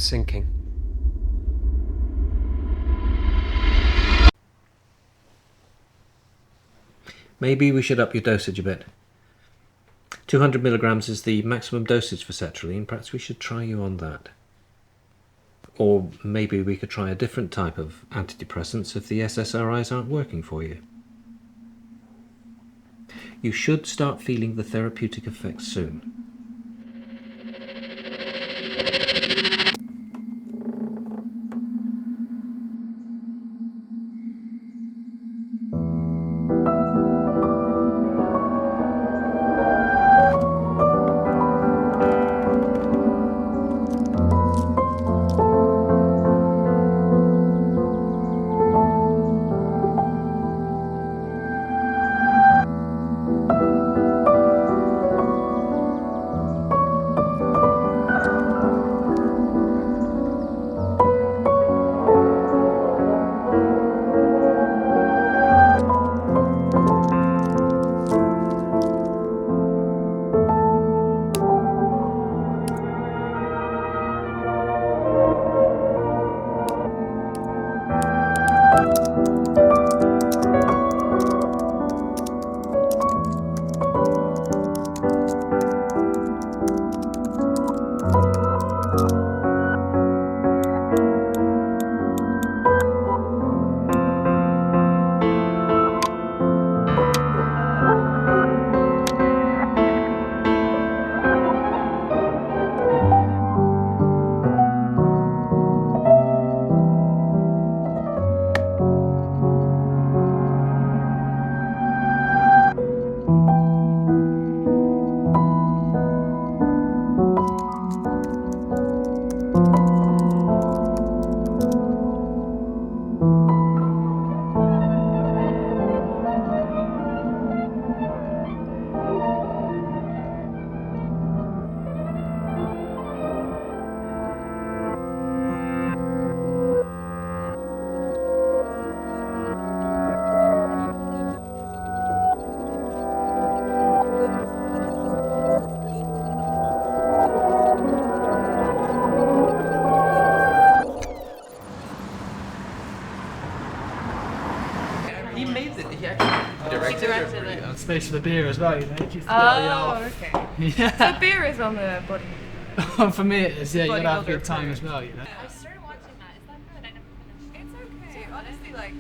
sinking. Maybe we should up your dosage a bit. 200 milligrams is the maximum dosage for sertraline. Perhaps we should try you on that. Or maybe we could try a different type of antidepressants if the SSRIs aren't working for you. You should start feeling the therapeutic effects soon. He made it. He actually directed it. Space for the beer as well, you know. Okay. Yeah. So beer is on the body. For me it is, yeah, you gotta have a good Bodybuilder time food. as well, you know. I started watching that. Is that good? I never finished. It's okay. Honestly, like,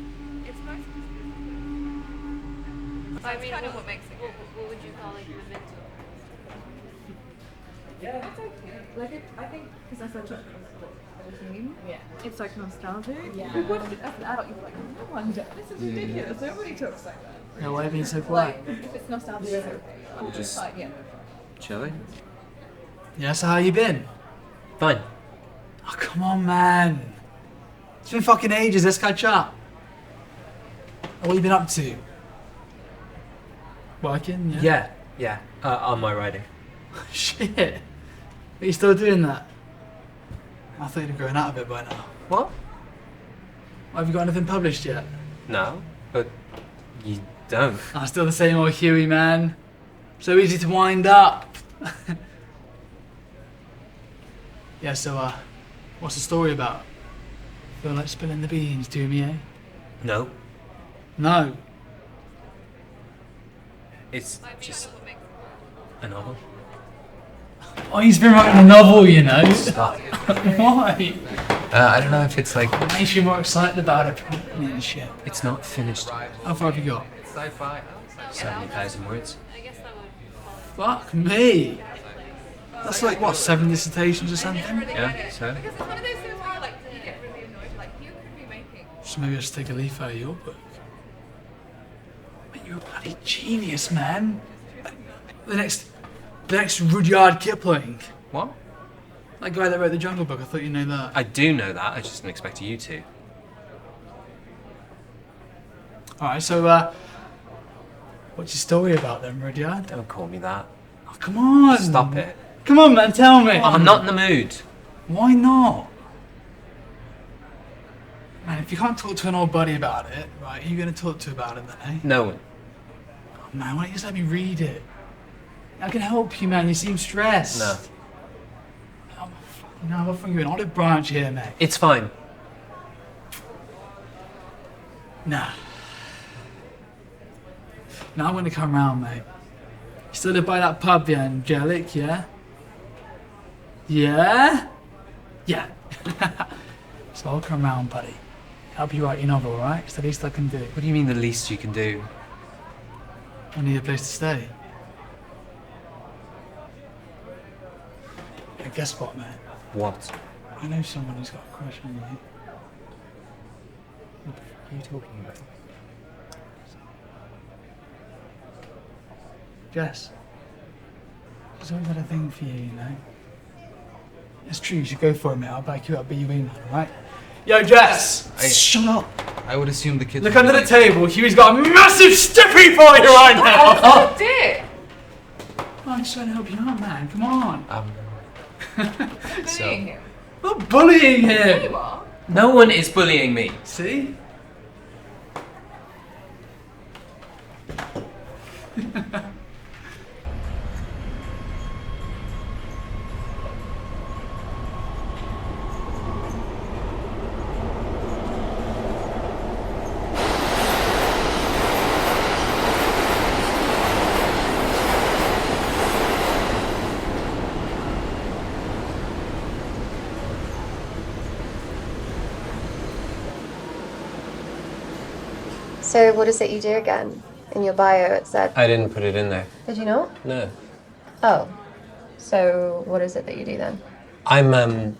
it's most. I mean, kind of what makes it good. What would you call like your mental? It's okay. Like, I think because that's such a theme. Yeah. It's like nostalgic. Yeah. We watched it as an adult. You're like, no wonder. This is ridiculous. Nobody talks like that. No, why are you being so quiet? Like, if it's nostalgic, it's okay. We'll just- Like, yeah. Shall we? Yeah, so how you been? Fine. Oh, come on, man. It's been fucking ages, let's catch up. What you been up to? Working, yeah? Yeah. On my writing. Shit. Are you still doing that? I thought you'd have grown out of it by now. What? Have you got anything published yet? No, but you don't. I'm still the same old Huey, man. So easy to wind up. Yeah, so, what's the story about? Feel like spilling the beans, do me, eh? No. No. It's just a novel. Oh, he's been writing a novel, you know. Stop. Why? I don't know if it's like... What makes you more excited about it? And shit. It's not finished. How far have you got? Sci-fi. 70,000 words. I guess that would fall. Fuck me. That's like, what, 7 dissertations or something? Yeah, so? Because it's one of those things where like you get really annoyed. Like, you could be making. So maybe I should take a leaf out of your book. Man, you're a bloody genius, man. The next Rudyard Kipling. What? That guy that wrote the Jungle Book, I thought you know that. I do know that, I just didn't expect you to. Alright, so, what's your story about then, Rudyard? Don't call me that. Oh, come on! Stop it. Come on, man, tell me! I'm not in the mood. Why not? Man, if you can't talk to an old buddy about it, right, who are you going to talk to about it then, eh? No one. Oh, man, why don't you just let me read it? I can help you, man, you seem stressed. No. Oh, No, I'm offering you an olive branch here, mate. It's fine. Nah. Now I'm gonna come round, mate. You still live by that pub, yeah, Angelic, yeah? Yeah? Yeah. So I'll come round, buddy. Help you write your novel, alright? It's the least I can do. What do you mean the least you can do? I need a place to stay. Hey, guess what, man? What? I know someone who's got a crush on you. What are you talking about? Jess. She's always had a thing for you, you know? It's true, you should go for it, mate. I'll back you up, be your wingman, alright? Yo, Jess! Shut up! I would assume the kids. Look under the table. Huey's got a massive stiffy for you right now! Oh, dear. I'm just trying to help you out, man. Come on. Bullying him. I'm not bullying him! You are. No one is bullying me. See? So what is it you do again? In your bio it said... I didn't put it in there. Did you not? No. Oh. So what is it that you do then? I'm,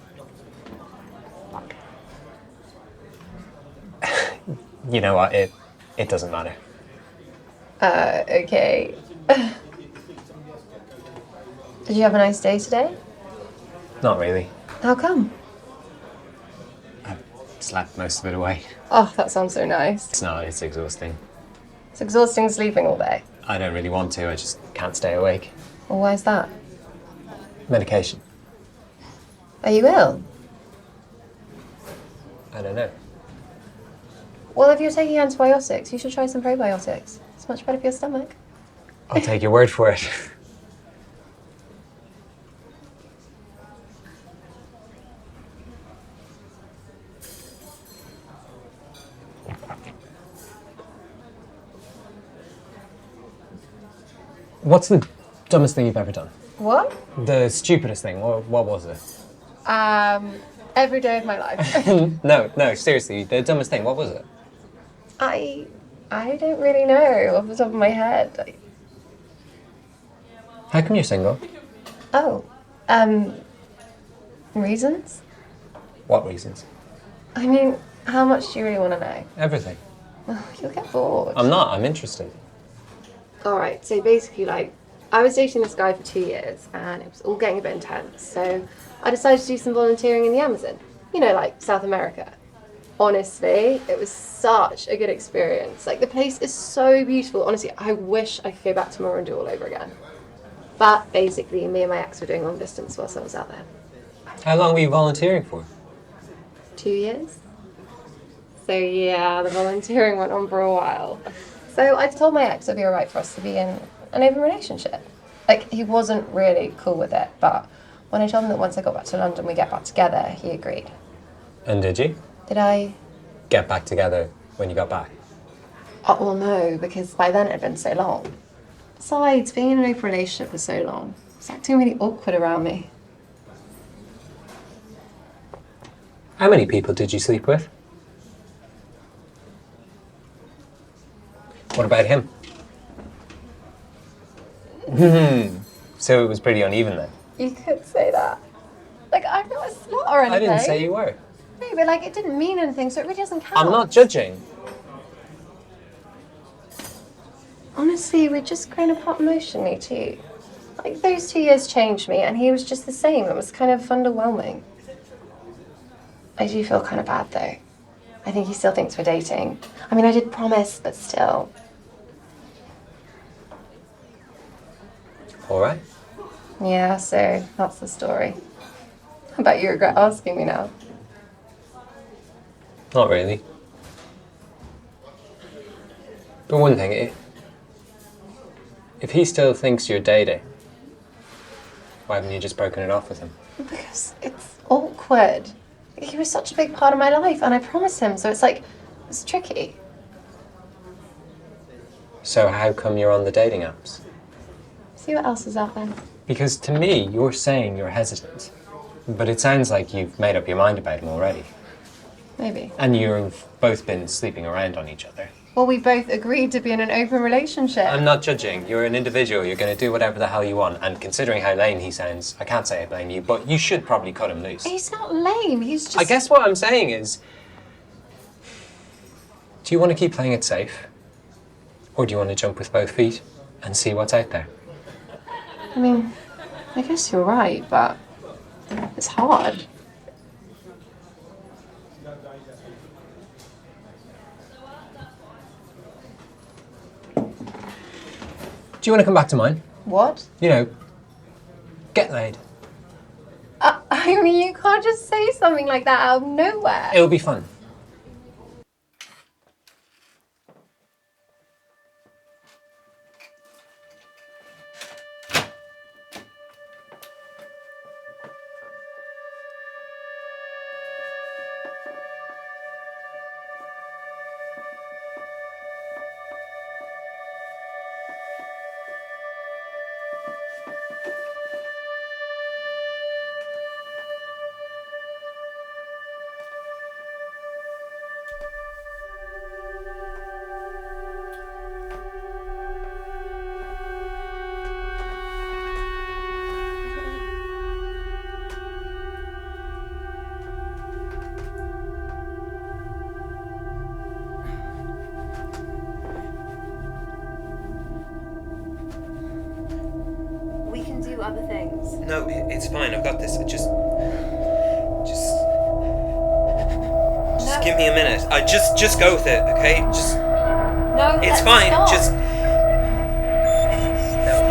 you know what, it doesn't matter. Okay. Did you have a nice day today? Not really. How come? I slept most of it away. Oh, that sounds so nice. It's not, it's exhausting. It's exhausting sleeping all day. I don't really want to, I just can't stay awake. Well, why is that? Medication. Are you ill? I don't know. Well, if you're taking antibiotics, you should try some probiotics. It's much better for your stomach. I'll take your word for it. What's the dumbest thing you've ever done? What? The stupidest thing, what was it? Every day of my life. No, seriously, the dumbest thing, what was it? I don't really know off the top of my head. How come you're single? Oh, reasons? What reasons? I mean, how much do you really want to know? Everything. Oh, you'll get bored. I'm not, I'm interested. Alright, so basically, I was dating this guy for 2 years, and it was all getting a bit intense, so I decided to do some volunteering in the Amazon. You know, like South America. Honestly, it was such a good experience. Like, the place is so beautiful. Honestly, I wish I could go back tomorrow and do it all over again. But basically, me and my ex were doing long distance whilst I was out there. How long were you volunteering for? 2 years. So yeah, the volunteering went on for a while. So I told my ex it'd be alright for us to be in an open relationship. Like, he wasn't really cool with it, but when I told him that once I got back to London we'd get back together, he agreed. And did you? Did I? Get back together when you got back? Oh, well, no, because by then it had been so long. Besides, being in an open relationship for so long, it's acting really awkward around me. How many people did you sleep with? What about him? So it was pretty uneven then? You could say that. Like, I'm not a slut or anything. I didn't say you were. No, but like, it didn't mean anything, so it really doesn't count. I'm not judging. Honestly, we're just grown apart emotionally too. Like, those 2 years changed me, and he was just the same. It was kind of underwhelming. I do feel kind of bad though. I think he still thinks we're dating. I mean, I did promise, but still. All right. Yeah, so that's the story. I bet you regret asking me now. Not really. But one thing, if he still thinks you're dating, why haven't you just broken it off with him? Because it's awkward. He was such a big part of my life, and I promised him, so it's tricky. So how come you're on the dating apps? See what else is out there. Because to me, you're saying you're hesitant. But it sounds like you've made up your mind about him already. Maybe. And you've both been sleeping around on each other. Well, we both agreed to be in an open relationship. I'm not judging. You're an individual. You're going to do whatever the hell you want. And considering how lame he sounds, I can't say I blame you, but you should probably cut him loose. He's not lame, he's just... I guess what I'm saying is, do you want to keep playing it safe? Or do you want to jump with both feet and see what's out there? I mean, I guess you're right, but it's hard. Do you want to come back to mine? What? You know, get laid. I mean, you can't just say something like that out of nowhere. It'll be fun. We can do other things. No, it's fine. I've got this. Just give me a minute. Just go with it, okay? No, It's fine. Stop. No,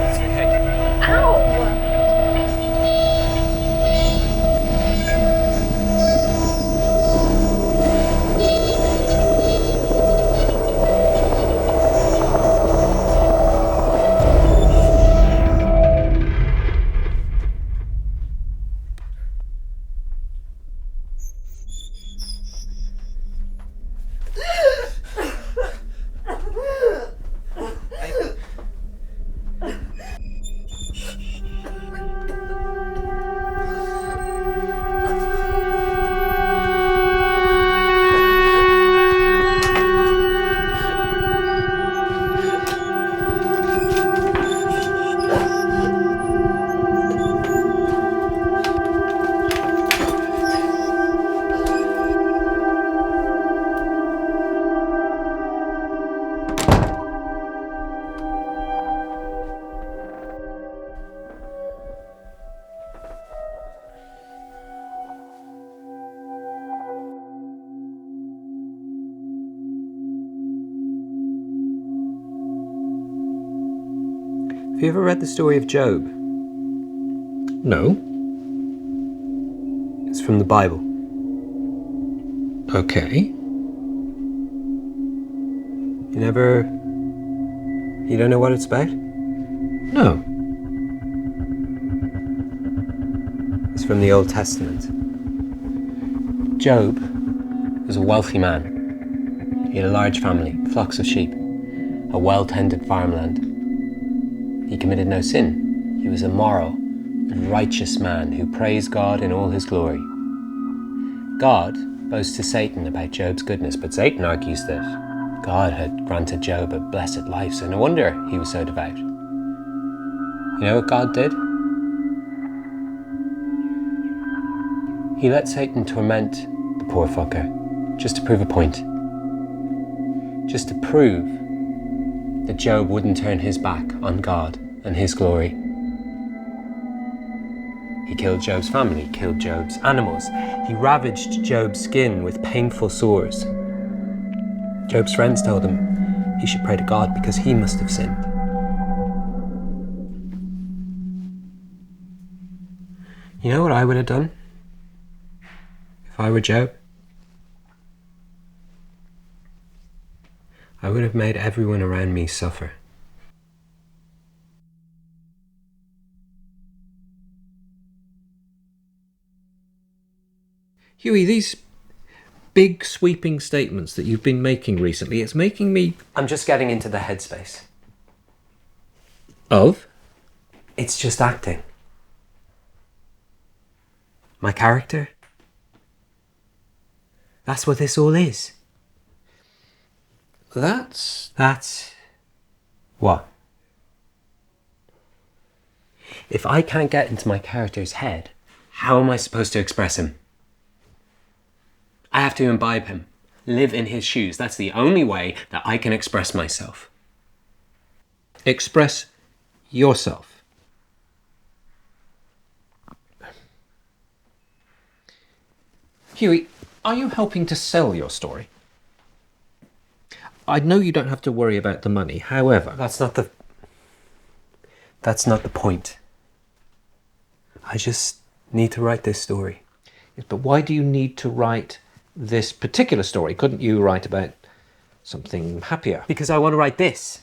it's okay. Ow! Have you ever read the story of Job? No. It's from the Bible. Okay. You don't know what it's about? No. It's from the Old Testament. Job was a wealthy man. He had a large family, flocks of sheep, a well-tended farmland. He committed no sin. He was a moral and righteous man who praised God in all his glory. God boasts to Satan about Job's goodness, but Satan argues that God had granted Job a blessed life, so no wonder he was so devout. You know what God did? He let Satan torment the poor fucker, just to prove a point. Just to prove that Job wouldn't turn his back on God and his glory. He killed Job's family, killed Job's animals. He ravaged Job's skin with painful sores. Job's friends told him he should pray to God because he must have sinned. You know what I would have done if I were Job? I would have made everyone around me suffer. Huey, these big sweeping statements that you've been making recently, it's making me... I'm just getting into the headspace. Of? It's just acting. My character. That's what this all is. That's... What? If I can't get into my character's head, how am I supposed to express him? I have to imbibe him, live in his shoes. That's the only way that I can express myself. Express yourself. Huey, are you helping to sell your story? I know you don't have to worry about the money, however... That's not the point. I just need to write this story. Yes, but why do you need to write this particular story? Couldn't you write about something happier? Because I want to write this.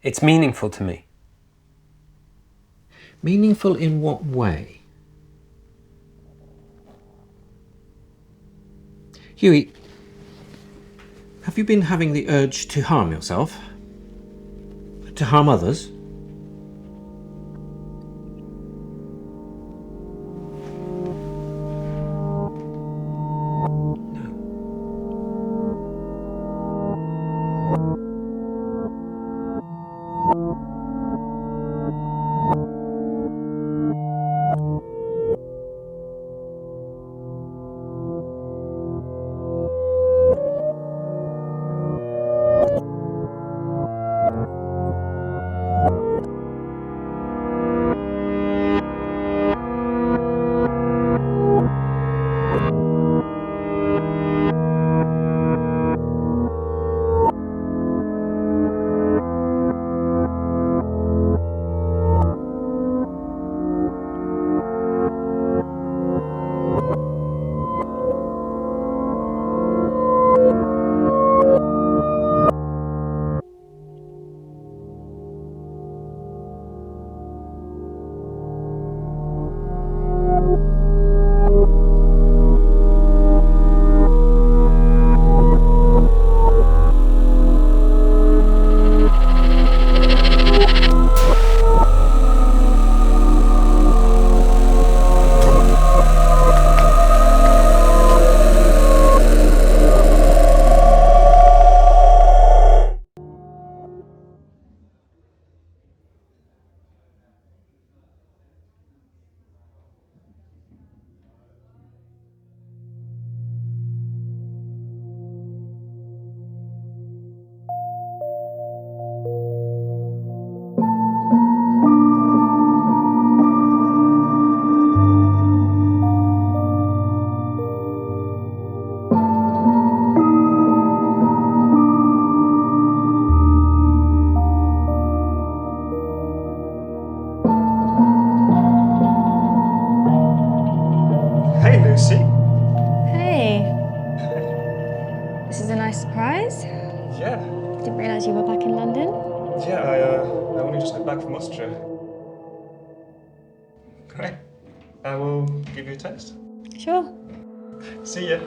It's meaningful to me. Meaningful in what way? Huey, have you been having the urge to harm yourself? To harm others? Hey, Lucy. Hey. This is a nice surprise. Yeah, Didn't realise you were back in London. yeah, I only just got back from Austria. Great. I will give you a text. Sure. See ya.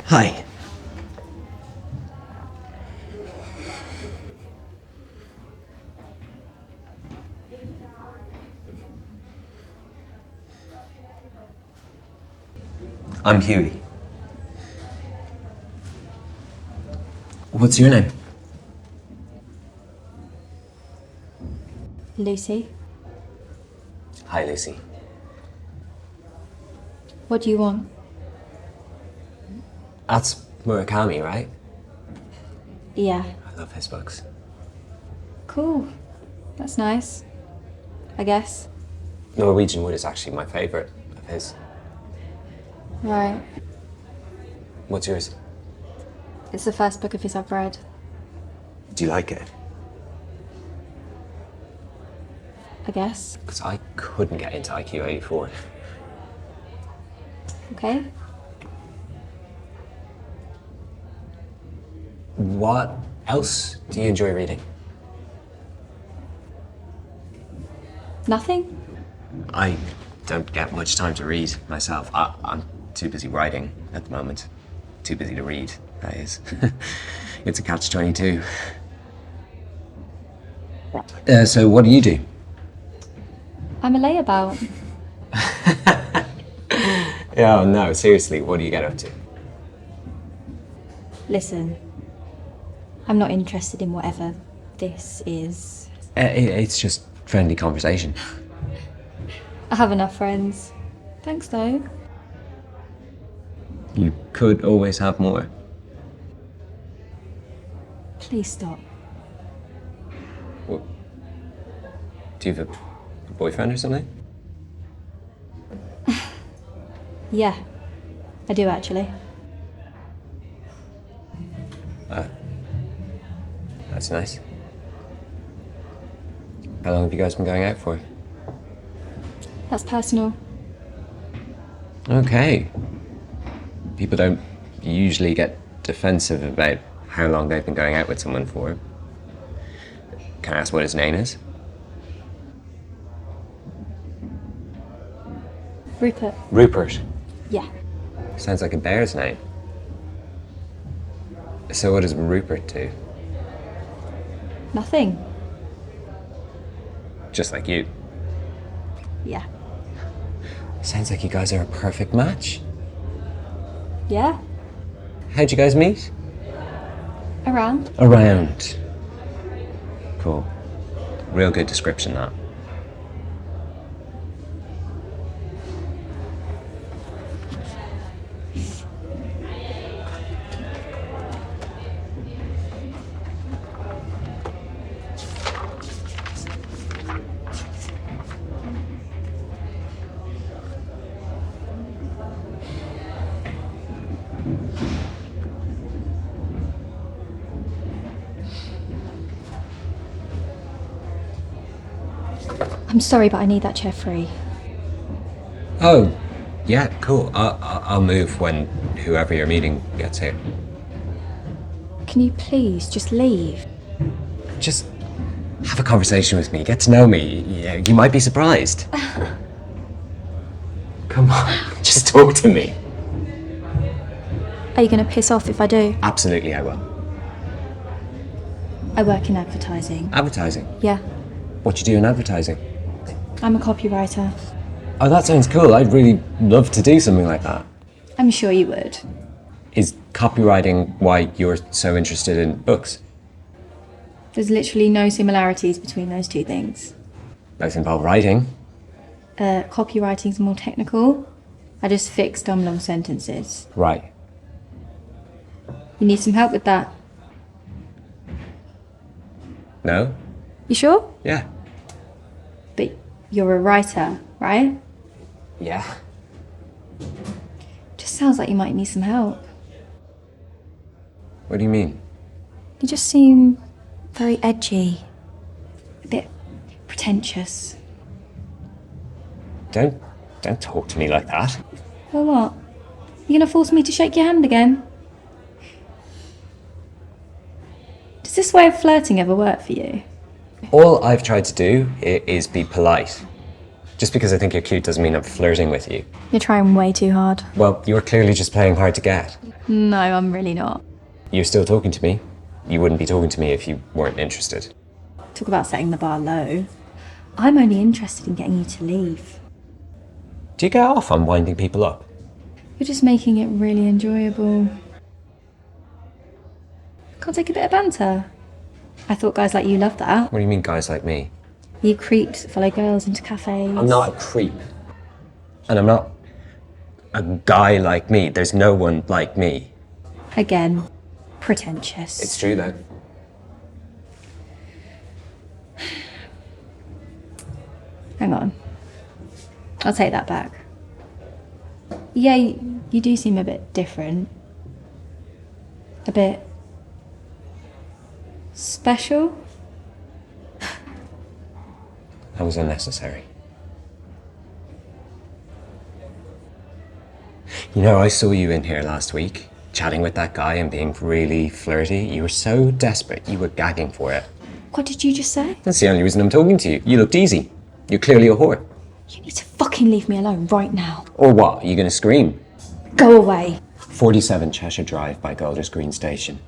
Hi. I'm Huey. What's your name? Lucy, Hi, Lucy. what do you want? That's Murakami, right? Yeah. I love his books. Cool. That's nice. I guess. Norwegian Wood is actually my favourite of his. Right. What's yours? It's the first book of his I've read. Do you like it? I guess. Because I couldn't get into IQ 84. Okay. What else do you enjoy reading? Nothing? I don't get much time to read myself. I'm too busy writing at the moment. Too busy to read, that is. It's a catch-22. So what do you do? I'm a layabout. Yeah, no, seriously, what do you get up to? Listen, I'm not interested in whatever this is. It's just friendly conversation. I have enough friends. Thanks though. You could always have more. Please stop. What? Do you have a boyfriend or something? Yeah, I do actually. That's nice. How long have you guys been going out for? That's personal. Okay. People don't usually get defensive about how long they've been going out with someone for. Can I ask what his name is? Rupert. Rupert. Yeah. Sounds like a bear's name. So what does Rupert do? Nothing. Just like you. Yeah. Sounds like you guys are a perfect match. Yeah? How'd you guys meet? Around. Around. Cool. Real good description, that. I'm sorry, but I need that chair free. Oh, yeah, cool. I'll move when whoever you're meeting gets here. Can you please just leave? Just have a conversation with me. Get to know me. You might be surprised. Come on, just talk to me. Are you going to piss off if I do? Absolutely, I will. I work in advertising. Advertising? Yeah, What you do in advertising? I'm a copywriter. Oh, that sounds cool. I'd really love to do something like that. I'm sure you would. Is copywriting why you're so interested in books? There's literally no similarities between those two things. Both involve writing. Copywriting's more technical. I just fix dumb long sentences. Right. You need some help with that. No? You sure? Yeah. But you're a writer, right? Yeah. Just sounds like you might need some help. What do you mean? You just seem very edgy. A bit pretentious. Don't talk to me like that. Well, what? You gonna force me to shake your hand again? Does this way of flirting ever work for you? All I've tried to do is be polite. Just because I think you're cute doesn't mean I'm flirting with you. You're trying way too hard. Well, you're clearly just playing hard to get. No, I'm really not. You're still talking to me. You wouldn't be talking to me if you weren't interested. Talk about setting the bar low. I'm only interested in getting you to leave. Do you get off on winding people up? You're just making it really enjoyable. Can't take a bit of banter. I thought guys like you loved that. What do you mean, guys like me? You creeps that follow girls into cafes. I'm not a creep. And I'm not a guy like me. There's no one like me. Again, pretentious. It's true, though. Hang on. I'll take that back. Yeah, you do seem a bit different. A bit special. That was unnecessary. You know, I saw you in here last week, chatting with that guy and being really flirty. You were so desperate, you were gagging for it. What did you just say? That's the only reason I'm talking to you. You looked easy. You're clearly a whore. You need to fucking leave me alone right now. Or what? Are you gonna scream? Go away. 47 Cheshire Drive by Golders Green Station.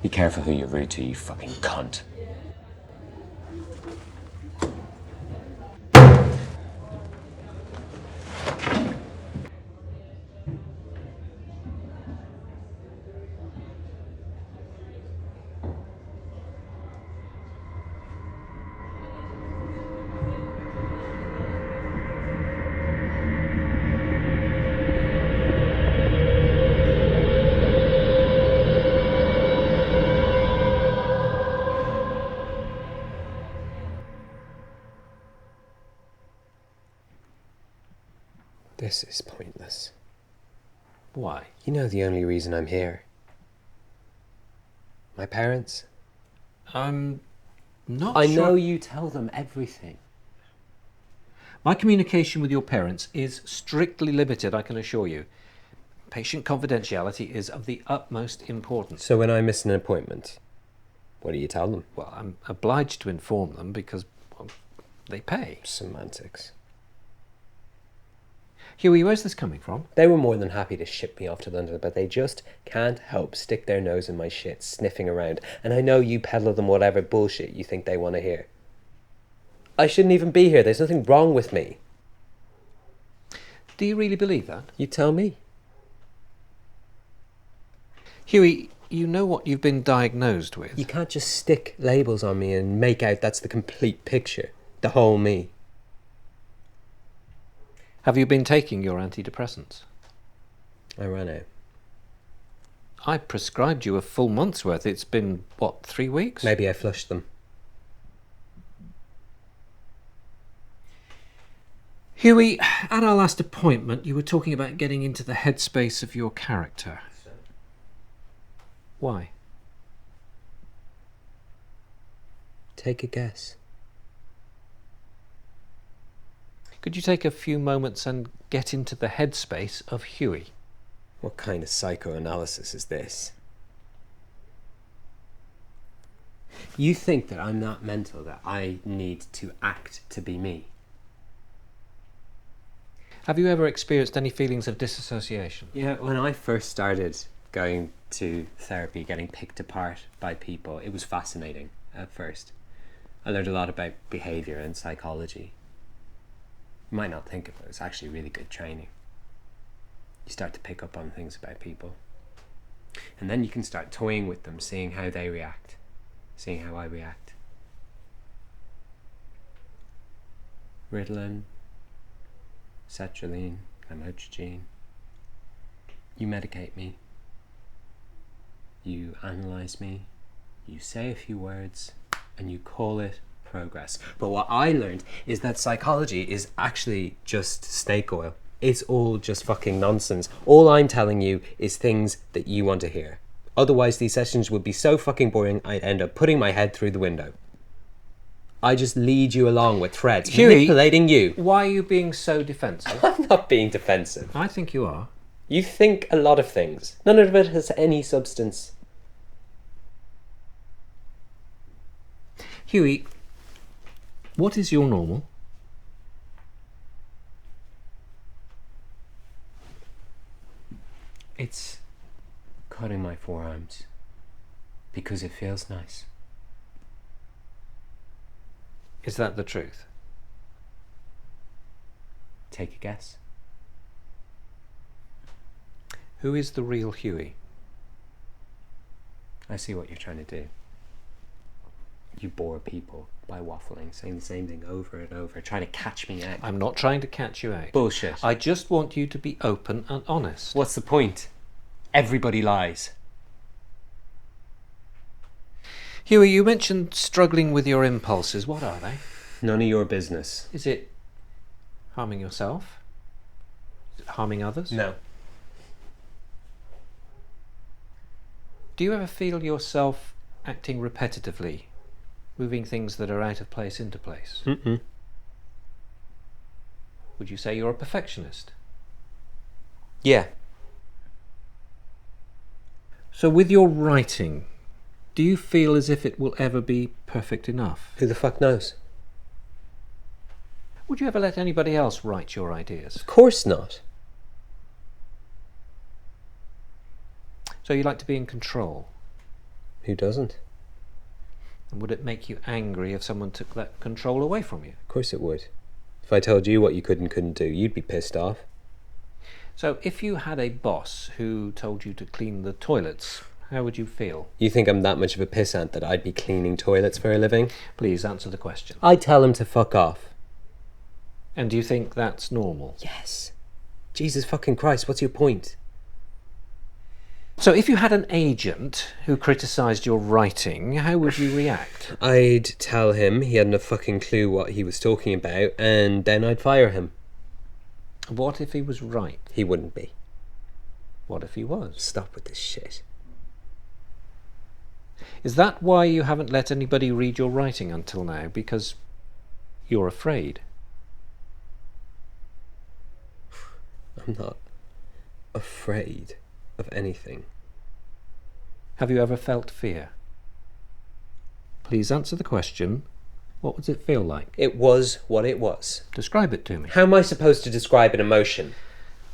Be careful who you're rude to, you fucking cunt. This is pointless. Why? You know the only reason I'm here. My parents? I'm not I sure. know you tell them everything. My communication with your parents is strictly limited, I can assure you. Patient confidentiality is of the utmost importance. So when I miss an appointment, what do you tell them? Well, I'm obliged to inform them because, well, they pay. Semantics. Huey, where's this coming from? They were more than happy to ship me off to London, but they just can't help stick their nose in my shit, sniffing around. And I know you peddle them whatever bullshit you think they want to hear. I shouldn't even be here. There's nothing wrong with me. Do you really believe that? You tell me. Huey, you know what you've been diagnosed with. You can't just stick labels on me and make out that's the complete picture. The whole me. Have you been taking your antidepressants? I ran out. I prescribed you a full month's worth. It's been, what, 3 weeks? Maybe I flushed them. Huey, at our last appointment, you were talking about getting into the headspace of your character. Why? Take a guess. Could you take a few moments and get into the headspace of Huey? What kind of psychoanalysis is this? You think that I'm not mental, that I need to act to be me? Have you ever experienced any feelings of disassociation? Yeah, when I first started going to therapy, getting picked apart by people, it was fascinating at first. I learned a lot about behaviour and psychology. You might not think of it, it's actually really good training. You start to pick up on things about people. And then you can start toying with them, seeing how they react, seeing how I react. Ritalin, sertraline, lamotrigine. You medicate me. You analyse me. You say a few words and you call it progress. But what I learned is that psychology is actually just snake oil. It's all just fucking nonsense. All I'm telling you is things that you want to hear. Otherwise these sessions would be so fucking boring I'd end up putting my head through the window. I just lead you along with threads, Huey, manipulating you. Why are you being so defensive? I'm not being defensive. I think you are. You think a lot of things. None of it has any substance. Huey, what is your normal? It's cutting my forearms because it feels nice. Is that the truth? Take a guess. Who is the real Huey? I see what you're trying to do. You bore people by waffling, saying the same thing over and over, trying to catch me out. I'm not trying to catch you out. Bullshit. I just want you to be open and honest. What's the point? Everybody lies. Huey, you mentioned struggling with your impulses. What are they? None of your business. Is it harming yourself? Is it harming others? No. Do you ever feel yourself acting repetitively, moving things that are out of place into place? Mm-mm. Would you say you're a perfectionist? Yeah. So with your writing, do you feel as if it will ever be perfect enough? Who the fuck knows? Would you ever let anybody else write your ideas? Of course not. So you like to be in control? Who doesn't? And would it make you angry if someone took that control away from you? Of course it would. If I told you what you could and couldn't do, you'd be pissed off. So if you had a boss who told you to clean the toilets, how would you feel? You think I'm that much of a pissant that I'd be cleaning toilets for a living? Please answer the question. I'd tell him to fuck off. And do you think that's normal? Yes. Jesus fucking Christ, what's your point? So if you had an agent who criticised your writing, how would you react? I'd tell him he hadn't a fucking clue what he was talking about, and then I'd fire him. What if he was right? He wouldn't be. What if he was? Stop with this shit. Is that why you haven't let anybody read your writing until now? Because you're afraid? I'm not afraid of anything. Have you ever felt fear? Please answer the question. What does it feel like? It was what it was. Describe it to me. How am I supposed to describe an emotion?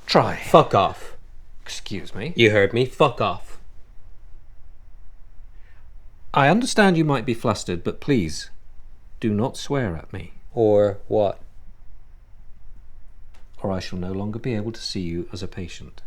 Try. Fuck off. Excuse me. You heard me. Fuck off. I understand you might be flustered, but please, do not swear at me, Or what? or I shall no longer be able to see you as a patient.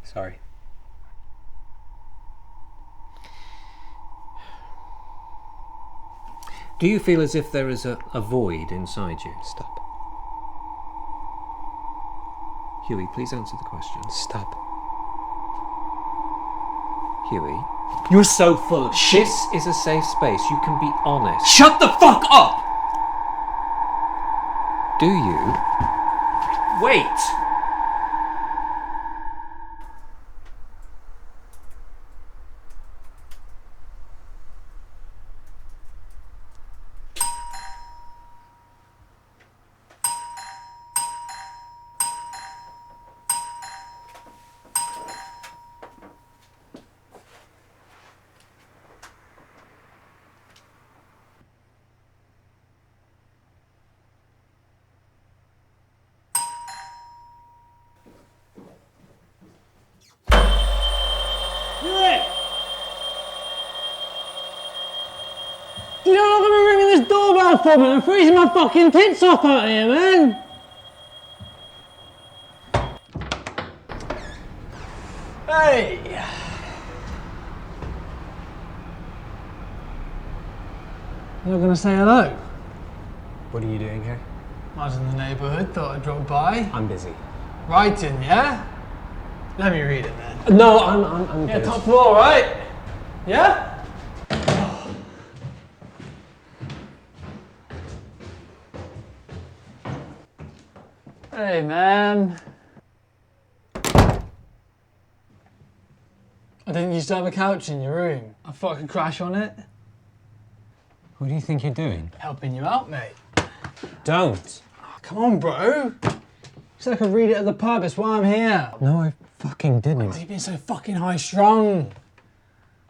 Sorry. Do you feel as if there is a void inside you? Stop. Huey, please answer the question. Stop. Huey, You're so full of shit. this is a safe space. You can be honest. Shut the fuck up! Do you? Wait! You're not gonna ring this doorbell for me? I'm freezing my fucking tits off out here, man! Hey! You're not gonna say hello? What are you doing here? I was in the neighbourhood, thought I'd drop by. I'm busy. Writing, yeah? Let me read it then. No, I'm Yeah, good. top floor, right? Yeah? Hey, man. I didn't used to have a couch in your room. I thought I could crash on it. What do you think you're doing? Helping you out, mate. Don't. Oh, come on, bro. You said I could read it at the pub, that's why I'm here. No, I fucking didn't. Why are you being so fucking high-strung?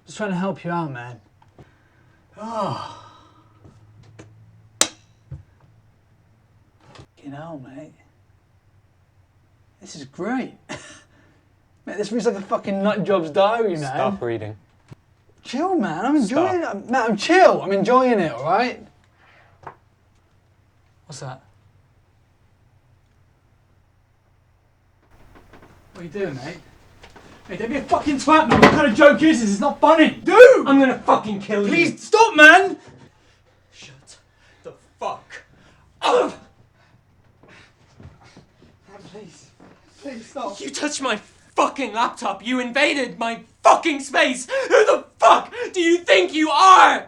Just trying to help you out, man. Oh. Fucking hell, mate. This is great. Mate, this reads like a fucking nut job's diary, man. Stop reading. Chill, man. I'm enjoying it. Man, I'm chill. I'm enjoying it, all right? What's that? What are you doing, mate? Hey, don't be a fucking twat, man. What kind of joke is this? It's not funny. Dude! I'm gonna fucking kill you. Please stop, man! Shut the fuck up! Please. Please stop. You touched my fucking laptop. You invaded my fucking space. Who the fuck do you think you are?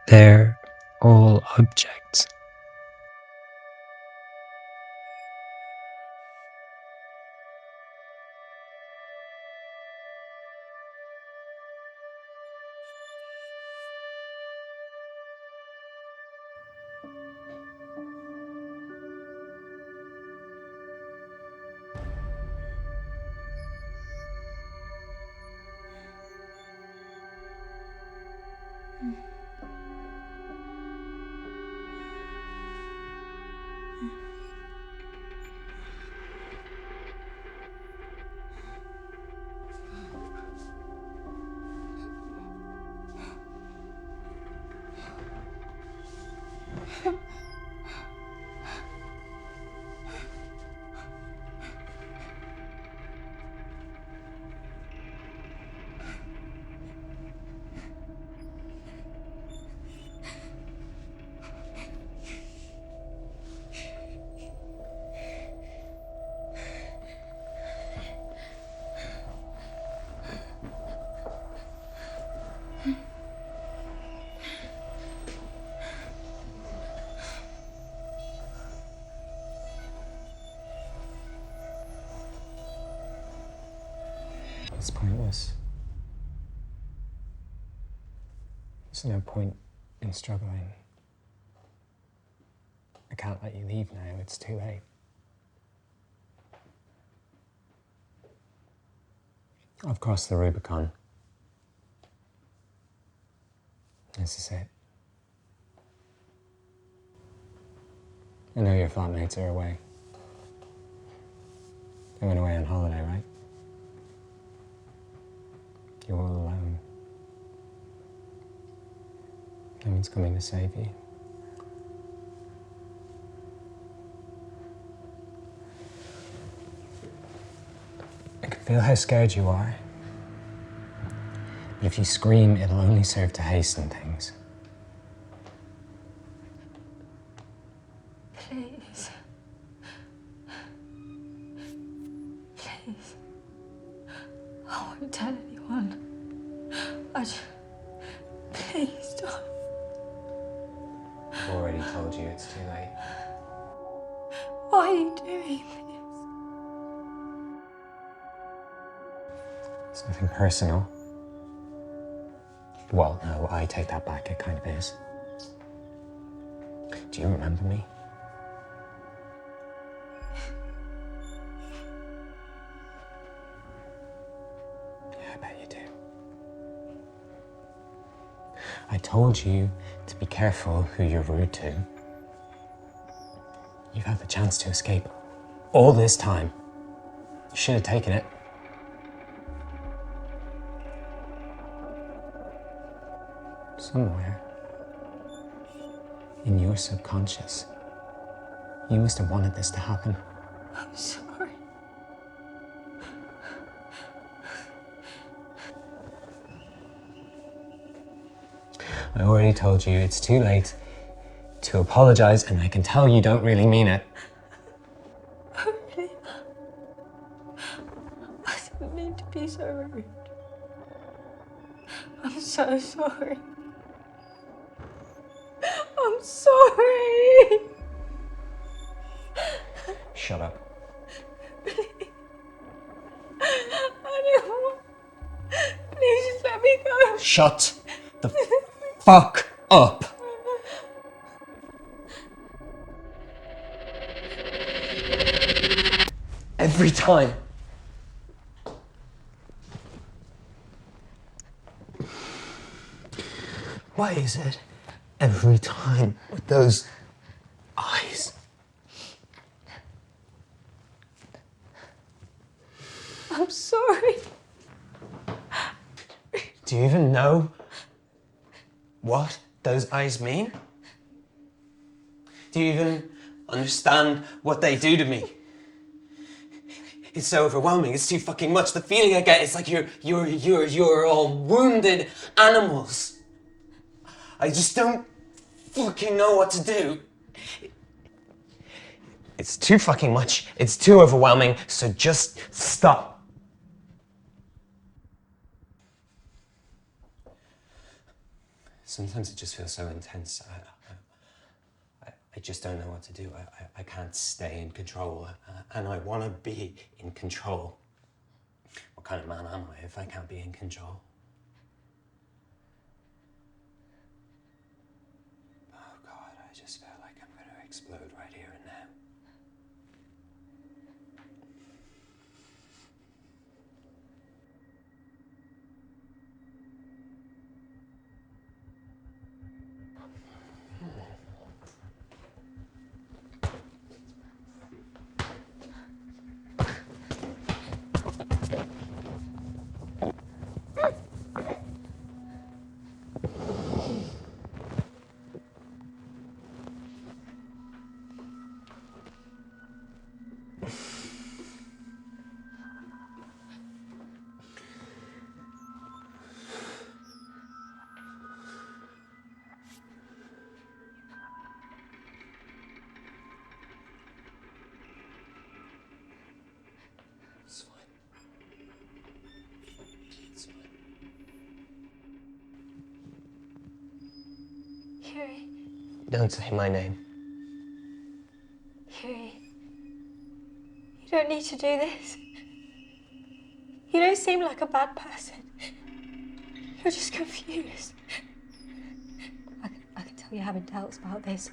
They're all objects. It's pointless. There's no point in struggling. I can't let you leave now, it's too late. I've crossed the Rubicon. This is it. I know your flatmates are away. They went away on holiday, right? You're all alone. No one's coming to save you. I can feel how scared you are. But if you scream, it'll only serve to hasten things. Please. Please. I won't tell anyone. Please don't. I've already told you it's too late. Why are you doing this? It's nothing personal. Well, no, I take that back, it kind of is. Do you remember me? Yeah, I bet you do. I told you to be careful who you're rude to. You've had the chance to escape all this time. You should have taken it. Somewhere in your subconscious, you must have wanted this to happen. I'm sorry. I already told you it's too late to apologize, and I can tell you don't really mean it. Really? I didn't mean to be so rude. I'm so sorry. I'm sorry. Shut up. Please. I don't want... Please just let me go. Shut the fuck up. Every time. Why is it every time with those eyes? I'm sorry. Do you even know what those eyes mean? Do you even understand what they do to me? It's so overwhelming, it's too fucking much. The feeling I get is like you're all wounded animals. I just don't fucking know what to do. It's too fucking much, it's too overwhelming, so just stop. Sometimes it just feels so intense. I just don't know what to do. I can't stay in control, and I want to be in control. What kind of man am I if I can't be in control? Oh God, I just feel like I'm going to explode right here and now. It's fine. It's fine. Huey. Don't say my name. Huey. You don't need to do this. You don't seem like a bad person. You're just confused. I can tell you're having doubts about this,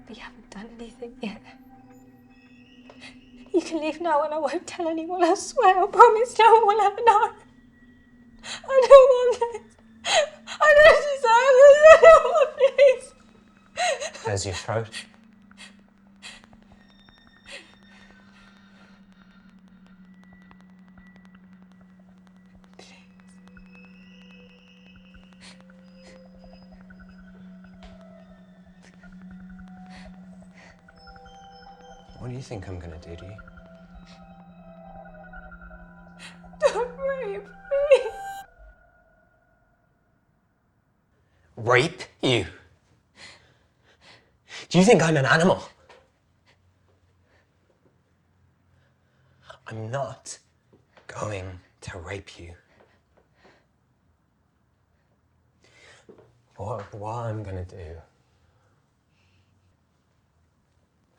but you haven't done anything yet. You can leave now and I won't tell anyone, I swear, I promise no one will ever know. I don't want this. I don't deserve this. I don't want this. How's your throat? What do you think I'm gonna do to you? Don't rape me. Rape you? Do you think I'm an animal? I'm not going to rape you. What I'm gonna do...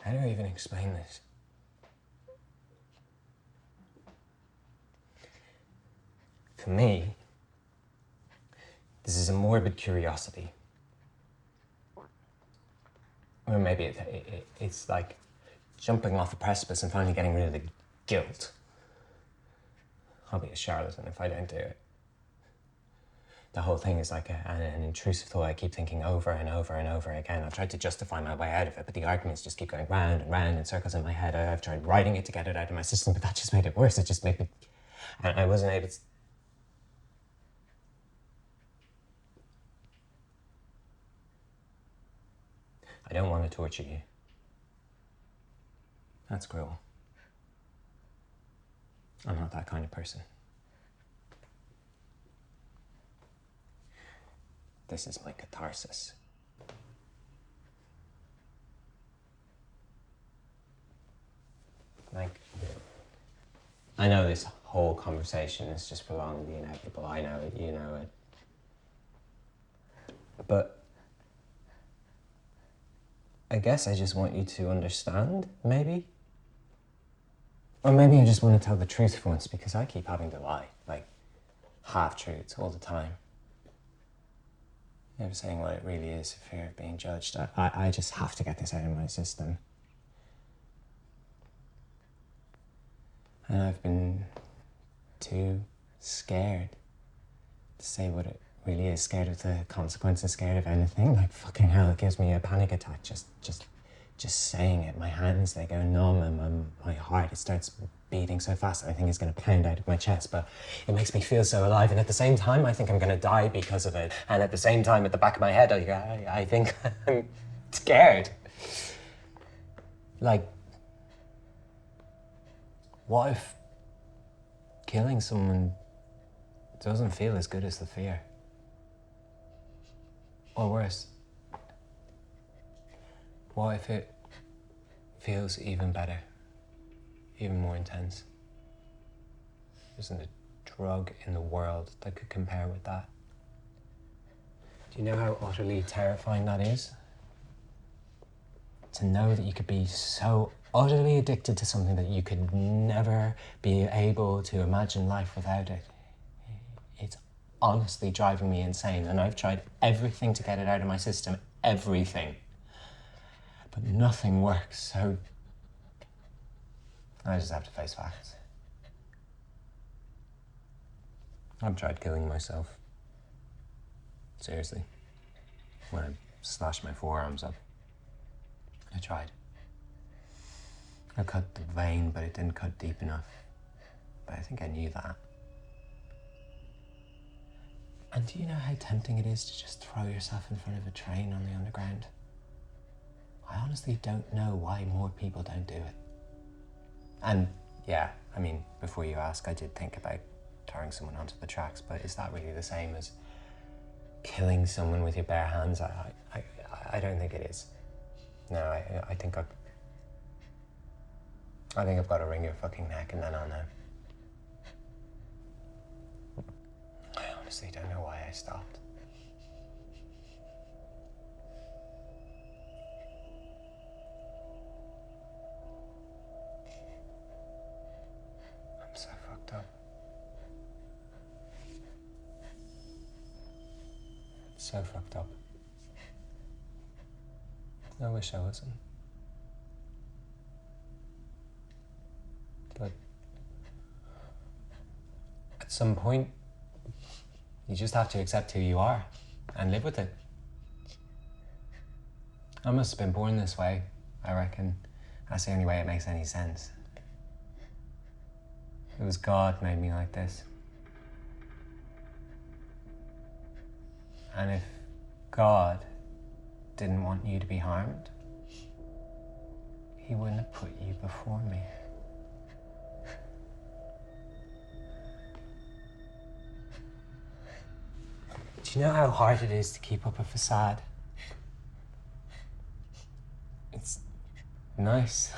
How do I even explain this? For me, this is a morbid curiosity. Or maybe it's like jumping off a precipice and finally getting rid of the guilt. I'll be a charlatan if I don't do it. The whole thing is like an intrusive thought I keep thinking over and over and over again. I've tried to justify my way out of it, but the arguments just keep going round and round in circles in my head. I've tried writing it to get it out of my system, but that just made it worse. It just made me... And I wasn't able to... I don't want to torture you. That's cruel. I'm not that kind of person. This is my catharsis. Like, I know this whole conversation is just prolonging the inevitable. I know it, you know it. But I guess I just want you to understand, maybe? Or maybe I just want to tell the truth for once, because I keep having to lie, like half-truths all the time. Never saying what it really is for fear of being judged. I just have to get this out of my system. And I've been too scared to say what it really is. Scared of the consequences, scared of anything. Like, fucking hell, it gives me a panic attack just saying it. My hands, they go numb, and my heart, it starts beating so fast that I think it's going to pound out of my chest, but it makes me feel so alive, and at the same time I think I'm going to die because of it, and at the same time at the back of my head I think I'm scared. Like, what if killing someone doesn't feel as good as the fear? Or worse, what if it feels even better? Even more intense? There isn't a drug in the world that could compare with that. Do you know how utterly terrifying that is? To know that you could be so utterly addicted to something that you could never be able to imagine life without it. It's honestly driving me insane, and I've tried everything to get it out of my system, everything. But nothing works, so I just have to face facts. I've tried killing myself. Seriously. When I slashed my forearms up. I tried. I cut the vein, but it didn't cut deep enough. But I think I knew that. And do you know how tempting it is to just throw yourself in front of a train on the underground? I honestly don't know why more people don't do it. And yeah, I mean, before you ask, I did think about throwing someone onto the tracks, but is that really the same as killing someone with your bare hands? I don't think it is. No, I think I've got to wring your fucking neck and then I'll know. I honestly don't know why I stopped. I'm so fucked up. So fucked up. I wish I wasn't. But at some point, you just have to accept who you are and live with it. I must have been born this way, I reckon. That's the only way it makes any sense. It was God made me like this. And if God didn't want you to be harmed, he wouldn't have put you before me. Do you know how hard it is to keep up a facade? It's nice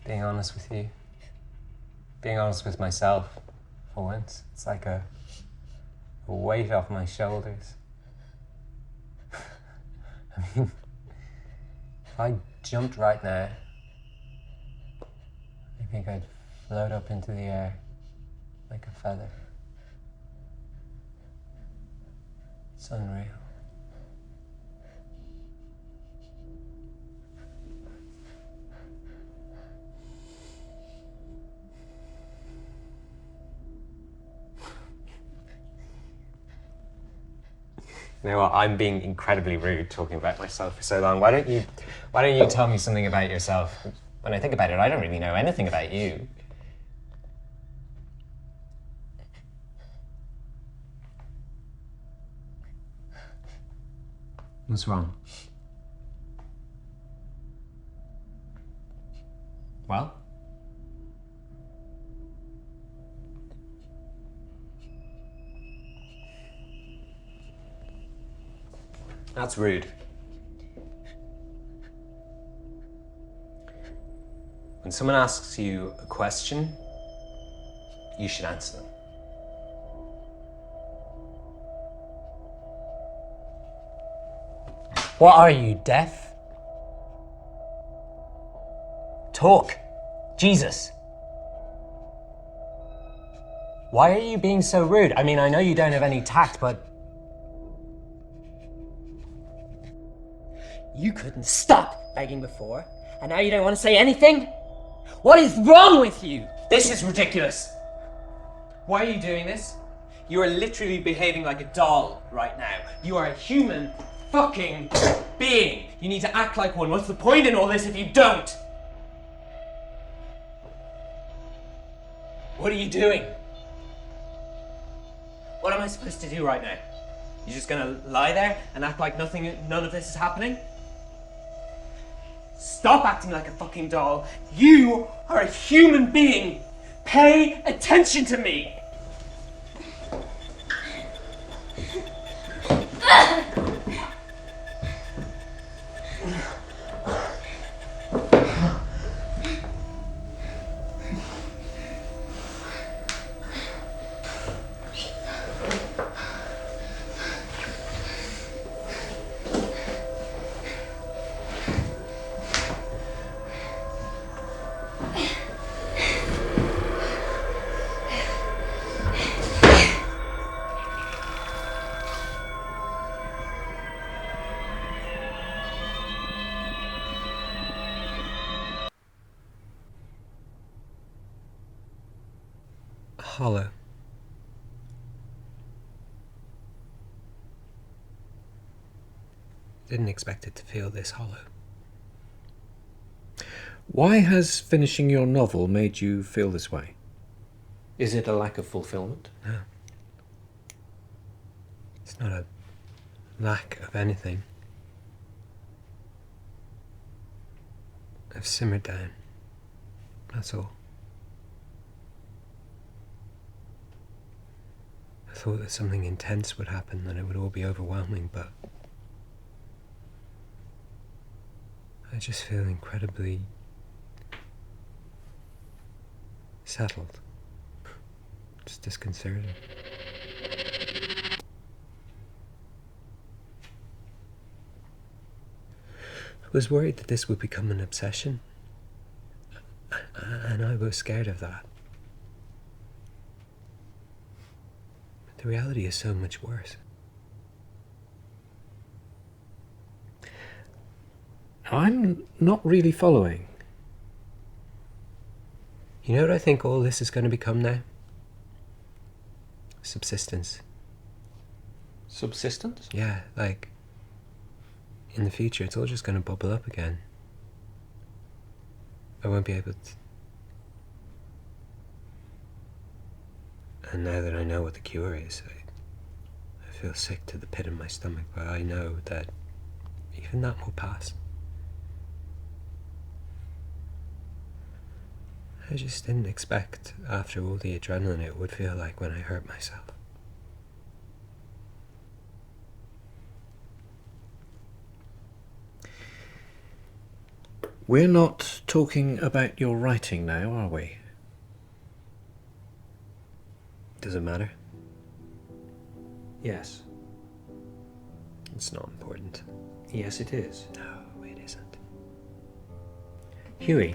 being honest with you. Being honest with myself, for once. It's like a weight off my shoulders. I mean, if I jumped right now, I think I'd float up into the air like a feather. It's unreal. You know what? I'm being incredibly rude talking about myself for so long. Why don't you tell me something about yourself? When I think about it, I don't really know anything about you. What's wrong? Well? That's rude. When someone asks you a question, you should answer them. What are you, deaf? Talk. Jesus. Why are you being so rude? I mean, I know you don't have any tact, but you couldn't stop begging before, and now you don't want to say anything? What is wrong with you? this is ridiculous. Why are you doing this? You are literally behaving like a doll right now. You are a human fucking being. You need to act like one. What's the point in all this if you don't? What are you doing? What am I supposed to do right now? You're just gonna lie there and act like none of this is happening? Stop acting like a fucking doll. You are a human being. Pay attention to me. hollow. Didn't expect it to feel this hollow. Why has finishing your novel made you feel this way? Is it a lack of fulfillment? No. It's not a lack of anything. I've simmered down. That's all. I thought that something intense would happen, that it would all be overwhelming, but I just feel incredibly settled. Just disconcerted. I was worried that this would become an obsession, and I was scared of that. But the reality is so much worse. I'm not really following. You know what I think all this is going to become now? Subsistence. Subsistence? Yeah, like, in the future it's all just going to bubble up again. I won't be able to. And now that I know what the cure is, I feel sick to the pit of my stomach, but I know that even that will pass. I just didn't expect, after all the adrenaline, it would feel like when I hurt myself. We're not talking about your writing now, are we? Does it matter? Yes. It's not important. Yes, it is. No, it isn't. Huey,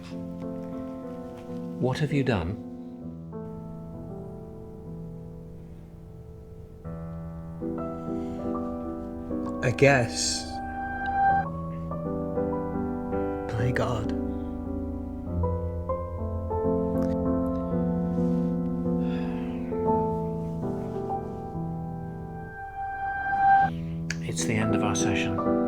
what have you done? I guess. Play God. It's the end of our session.